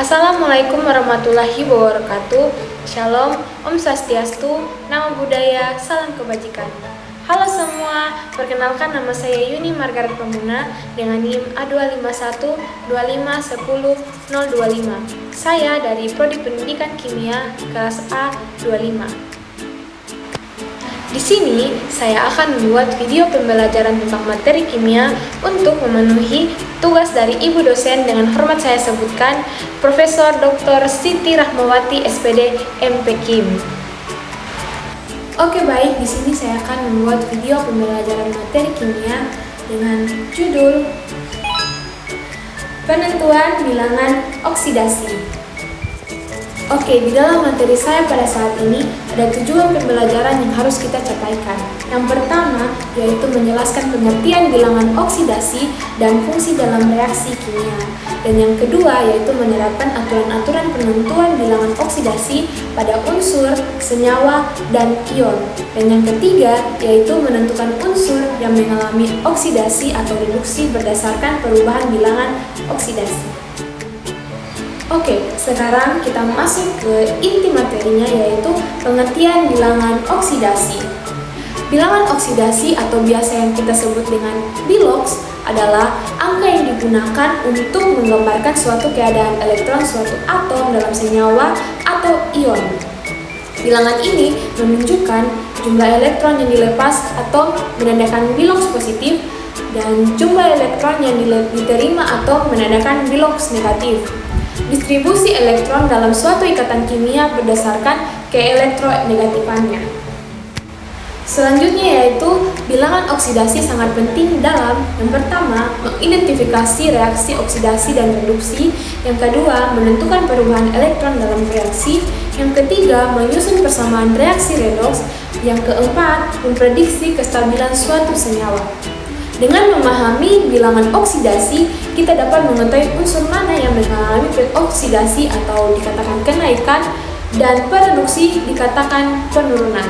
Assalamualaikum warahmatullahi wabarakatuh. Shalom, Om Swastiastu, Namo Buddhaya, salam kebajikan. Halo semua, perkenalkan nama saya Yuni Margaret Pemuna dengan NIM A2512510025. Saya dari Prodi Pendidikan Kimia kelas A25. Di sini saya akan membuat video pembelajaran tentang materi kimia untuk memenuhi tugas dari Ibu dosen. Dengan hormat saya sebutkan Profesor Dr. Siti Rahmawati SPD MPKIM. Oke baik, di sini saya akan membuat video pembelajaran materi kimia dengan judul Penentuan Bilangan Oksidasi. Oke, di dalam materi saya pada saat ini ada tujuan pembelajaran yang harus kita capaikan. Yang pertama, yaitu menjelaskan pengertian bilangan oksidasi dan fungsi dalam reaksi kimia. Dan yang kedua, yaitu menerapkan aturan-aturan penentuan bilangan oksidasi pada unsur, senyawa, dan ion. Dan yang ketiga, yaitu menentukan unsur yang mengalami oksidasi atau reduksi berdasarkan perubahan bilangan oksidasi. Oke, sekarang kita masuk ke inti materinya, yaitu pengertian bilangan oksidasi. Bilangan oksidasi atau biasa yang kita sebut dengan biloks adalah angka yang digunakan untuk menggambarkan suatu keadaan elektron suatu atom dalam senyawa atau ion. Bilangan ini menunjukkan jumlah elektron yang dilepas atau menandakan biloks positif dan jumlah elektron yang diterima atau menandakan biloks negatif. Distribusi elektron dalam suatu ikatan kimia berdasarkan keelektronegatifannya. Selanjutnya yaitu bilangan oksidasi sangat penting dalam yang pertama, mengidentifikasi reaksi oksidasi dan reduksi, yang kedua, menentukan perubahan elektron dalam reaksi, yang ketiga, menyusun persamaan reaksi redoks, yang keempat, memprediksi kestabilan suatu senyawa. Dengan memahami bilangan oksidasi, kita dapat mengetahui unsur mana yang mengalami oksidasi atau dikatakan kenaikan dan reduksi dikatakan penurunan.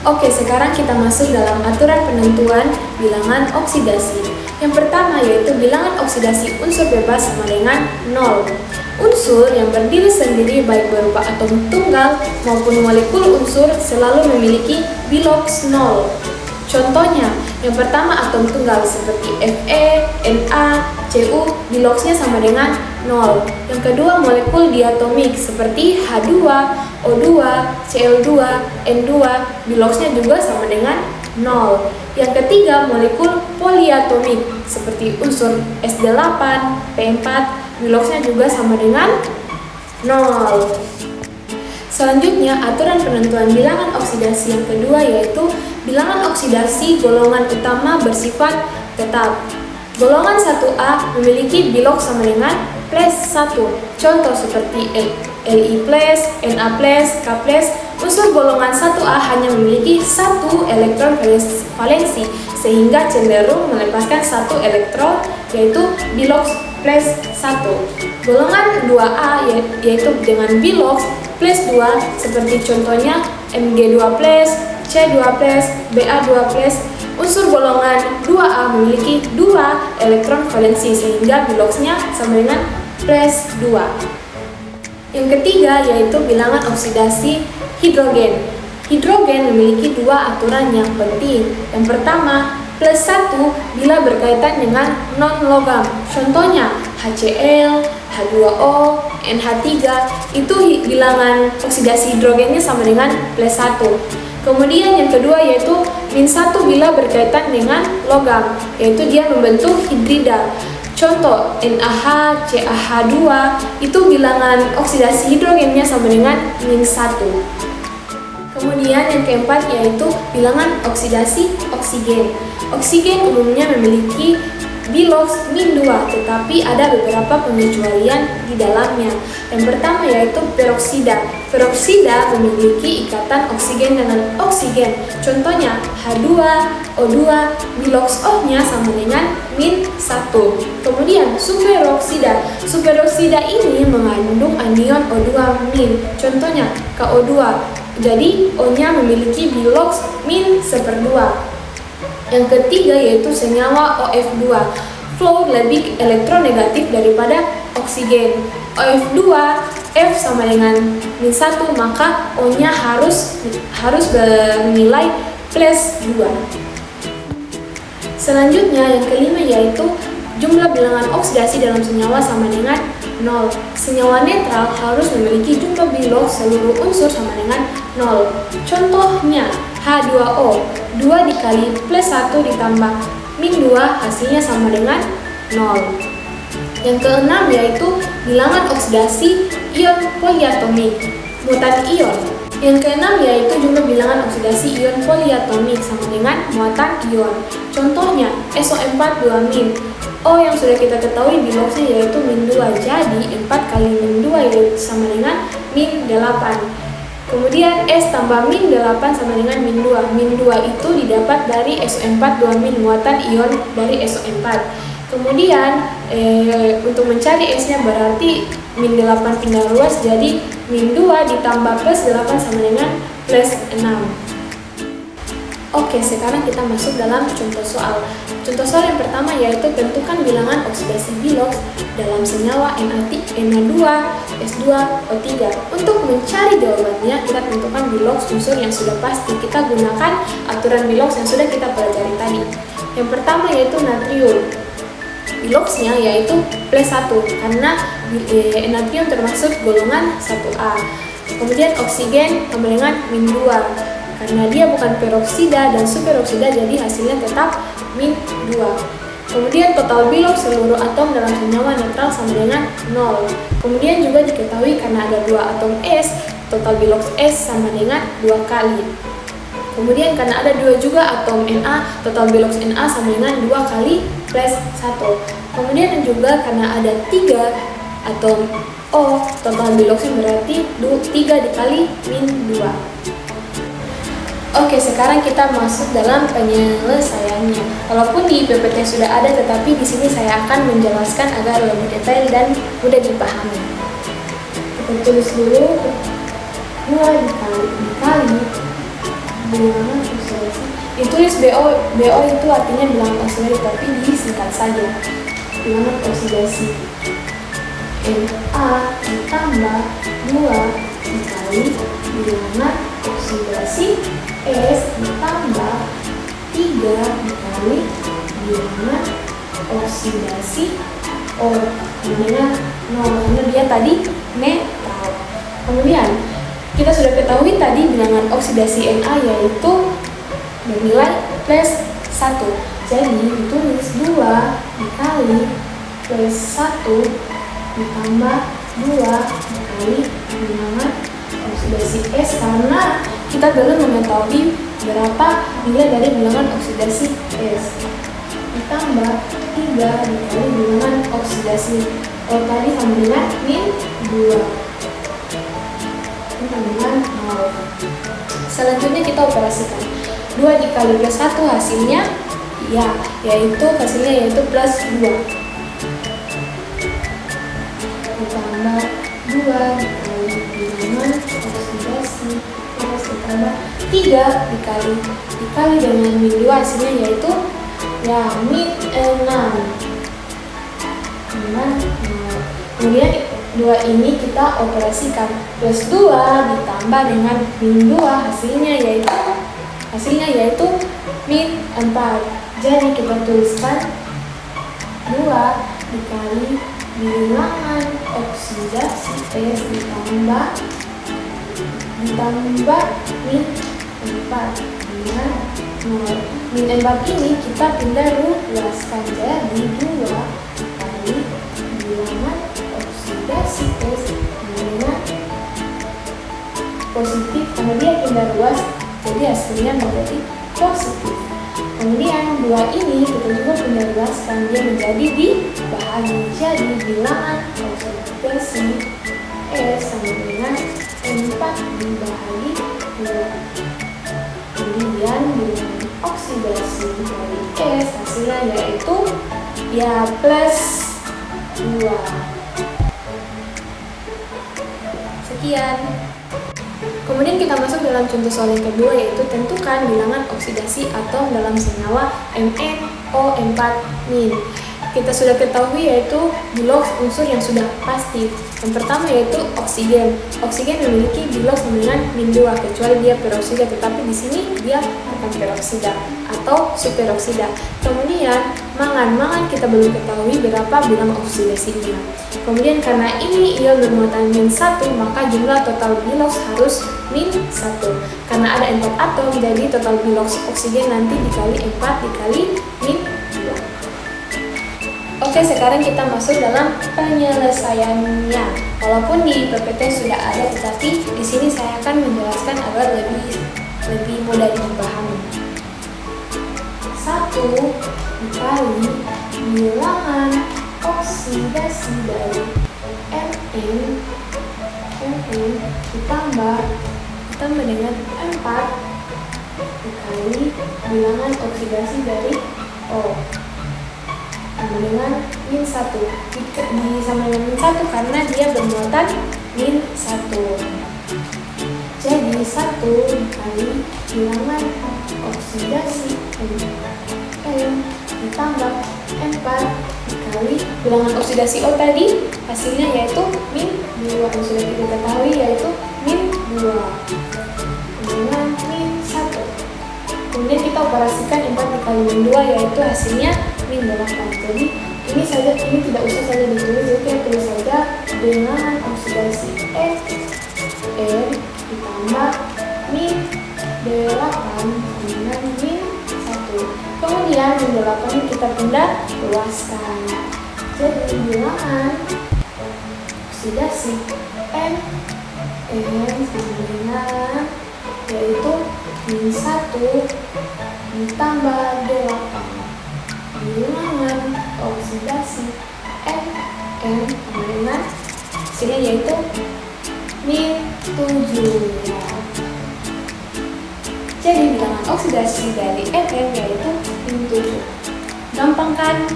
Oke, sekarang kita masuk dalam aturan penentuan bilangan oksidasi. Yang pertama yaitu bilangan oksidasi unsur bebas sama dengan 0. Unsur yang berdiri sendiri baik berupa atom tunggal maupun molekul unsur selalu memiliki biloks 0. Contohnya, yang pertama atom tunggal seperti Fe, Na, Cu, biloksnya sama dengan 0. Yang kedua molekul diatomik seperti H2, O2, Cl2, N2, biloksnya juga sama dengan 0. Yang ketiga molekul poliatomik seperti unsur S8, P4, biloksnya juga sama dengan 0. Selanjutnya, aturan penentuan bilangan oksidasi yang kedua yaitu bilangan oksidasi golongan utama bersifat tetap. Golongan 1A memiliki biloks sama dengan +1. Contoh seperti Li+, Na+, K+. Unsur golongan 1A hanya memiliki 1 elektron valensi sehingga cenderung melepaskan 1 elektron yaitu biloks +1. Golongan 2A yaitu dengan biloks +2 seperti contohnya Mg2+, C2+, Ba2+. Unsur golongan 2A memiliki 2 elektron valensi sehingga biloksnya sama dengan +2. Yang ketiga yaitu bilangan oksidasi hidrogen. Hidrogen memiliki 2 aturan yang penting. Yang pertama, +1 bila berkaitan dengan non-logam. Contohnya HCl, H2O, NH3 itu bilangan oksidasi hidrogennya sama dengan +1. Kemudian yang kedua yaitu -1 bila berkaitan dengan logam, yaitu dia membentuk hidrida. Contoh NaH, CaH2 itu bilangan oksidasi hidrogennya sama dengan -1. Kemudian yang keempat yaitu bilangan oksidasi oksigen. Oksigen umumnya memiliki biloks -2, tetapi ada beberapa pengecualian di dalamnya. Yang pertama yaitu peroksida. Peroksida memiliki ikatan oksigen dengan oksigen. Contohnya H2O2, biloks O-nya sama dengan -1. Kemudian superoksida. Superoksida ini mengandung anion O2-. Contohnya KO2. Jadi O-nya memiliki biloks -1/2. Yang ketiga yaitu senyawa OF2. Flow lebih elektronegatif daripada oksigen. OF2 F sama dengan min 1, maka O-nya harus bernilai plus 2. Selanjutnya yang kelima yaitu jumlah bilangan oksidasi dalam senyawa sama dengan 0. Senyawa netral harus memiliki jumlah bilox seluruh unsur sama dengan 0. Contohnya H2O, 2 dikali plus 1 ditambah min 2 hasilnya sama dengan 0. Yang keenam yaitu bilangan oksidasi ion poliatomik, muatan ion. Yang keenam yaitu jumlah bilangan oksidasi ion poliatomik sama dengan muatan ion. Contohnya SO4 2-. O yang sudah kita ketahui biloxnya yaitu min 2, jadi 4 kali min 2 yaitu sama dengan min 8. Kemudian S tambah min 8 sama dengan min 2. Min 2 itu didapat dari SO4 2-, muatan ion dari SO4. Kemudian untuk mencari S-nya berarti min 8 pindah ruas, jadi min 2 ditambah plus 8 sama dengan plus 6. Oke, sekarang kita masuk dalam contoh soal. Contoh soal yang pertama yaitu tentukan bilangan oksidasi bilox dalam senyawa Na2, S2, O3. Untuk mencari jawabannya, kita tentukan bilox unsur yang sudah pasti. Kita gunakan aturan bilox yang sudah kita pelajari tadi. Yang pertama yaitu natrium. Biloxnya yaitu plus 1 karena natrium termasuk golongan 1A. Kemudian oksigen sama dengan min 2 karena dia bukan peroksida dan superoksida, jadi hasilnya tetap min 2. Kemudian total bilox seluruh atom dalam senyawa netral sama dengan 0. Kemudian juga diketahui karena ada 2 atom S, total bilox S sama dengan 2 kali. Kemudian karena ada 2 juga atom Na, total bilox Na sama dengan 2 kali plus 1. Kemudian juga karena ada 3 atom O, total biloxnya berarti 3 dikali min 2. Oke, sekarang kita masuk dalam penyelesaiannya. Walaupun di PPT sudah ada, tetapi di sini saya akan menjelaskan agar lebih detail dan mudah dipahami. Kita tulis dulu 2 dikali bilangan oksidasi. Ditulis BO itu artinya bilangan oksidasi, tapi disingkat saja. Bilangan oksidasi Na ditambah 2 dikali bilangan oksidasi S ditambah 3 dikali bilangan oksidasi O dengan 0 karena dia tadi netral. Kemudian kita sudah ketahui tadi bilangan oksidasi Na yaitu bernilai plus 1. Jadi ditulis 2 dikali plus 1 ditambah 2 dikali bilangan oksidasi S karena kita belum mengetahui berapa nilai dari bilangan oksidasi S, ditambah 3 dikali bilangan oksidasi O tadi sama dengan min 2 dengan 0. Selanjutnya kita operasikan 2 dikali plus 1 hasilnya yaitu plus 2 ditambah 2 dikali bilangan oksidasi plus ditambah 3 dikali dengan min 2 hasilnya yaitu min 6 dengan 0. Kemudian 2 ini kita operasikan plus 2 ditambah dengan min 2 hasilnya yaitu min 4. Jadi kita tuliskan 2 dikali bilangan oksidasi S ditambah min 4 dengan 0. Min 4 ini kita pindah ruaskan jadi 2 kali bilangan oksidasi S dengan positif karena dia pindah ruas, jadi hasilnya menjadi positif. Kemudian 2 ini kita juga pindah ruaskan, dia menjadi dibahagi, jadi bilangan oksidasi S sama dengan 4 dibahagi 2. Kemudian bilangan oksidasi dari S hasilnya yaitu plus 2. Sekian. Kemudian kita masuk dalam contoh soal yang kedua yaitu tentukan bilangan oksidasi atom dalam senyawa MnO4-. kita sudah ketahui yaitu biloks unsur yang sudah pasti. Yang pertama yaitu oksigen. Oksigen memiliki biloks dengan -2 kecuali dia peroksida, tetapi di sini dia bukan peroksida atau superoksida. Kemudian mangan kita belum ketahui berapa bilang oksidasinya. Kemudian karena ini ion bermuatan -1, maka jumlah total biloks harus -1. Karena ada 4 atom, jadi total biloks oksigen nanti dikali 4 dikali -2. Oke, sekarang kita masuk dalam penyelesaiannya. Walaupun di PPT sudah ada, tetapi di sini saya akan menjelaskan agar lebih mudah dipahami. 1 dikali bilangan oksidasi dari Mn ditambah dengan 4 dikali bilangan oksidasi dari O sama dengan -1. Sama dengan -1 karena dia bermuatan -1. Jadi 1 dikali bilangan oksidasi N ditambah 4 dikali bilangan oksidasi O tadi, hasilnya yaitu -2 yang sudah kita ketahui yaitu -2 dengan -1. Kemudian kita operasikan 4 dikali -2 yaitu hasilnya -8. Jadi ini tidak usah saja ditulis, jadi kita tulis saja bilangan oksidasi N ditambah -8 dengan -1. Kemudian -8 ini kita pindah luaskan. Jadi bilangan oksidasi N sama dengan yaitu -1 ditambah 8. Bilangan oksidasi N sama dengan hasilnya yaitu -7 ya. Jadi bilangan oksidasi dari Mn yaitu -7. Gampang kan?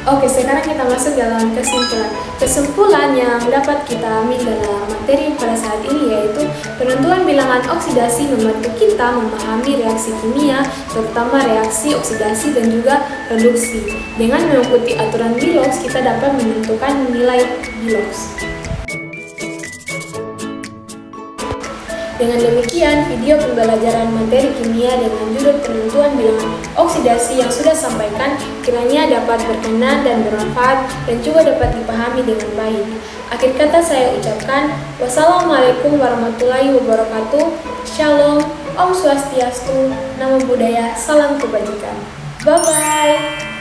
Oke, sekarang kita masuk dalam kesimpulan. Kesimpulan yang dapat kita ambil dalam materi pada saat ini yaitu penentuan bilangan oksidasi membantu kita memahami reaksi kimia, terutama reaksi oksidasi dan juga reduksi. Dengan mengikuti aturan biloks, kita dapat menentukan nilai biloks. Dengan demikian, video pembelajaran materi kimia dengan judul penentuan bilangan oksidasi yang sudah sampaikan kiranya dapat berkenan dan bermanfaat dan juga dapat dipahami dengan baik. Akhir kata saya ucapkan, wassalamualaikum warahmatullahi wabarakatuh. Shalom, Om Swastiastu, Namo Buddhaya, salam kebajikan. Bye-bye.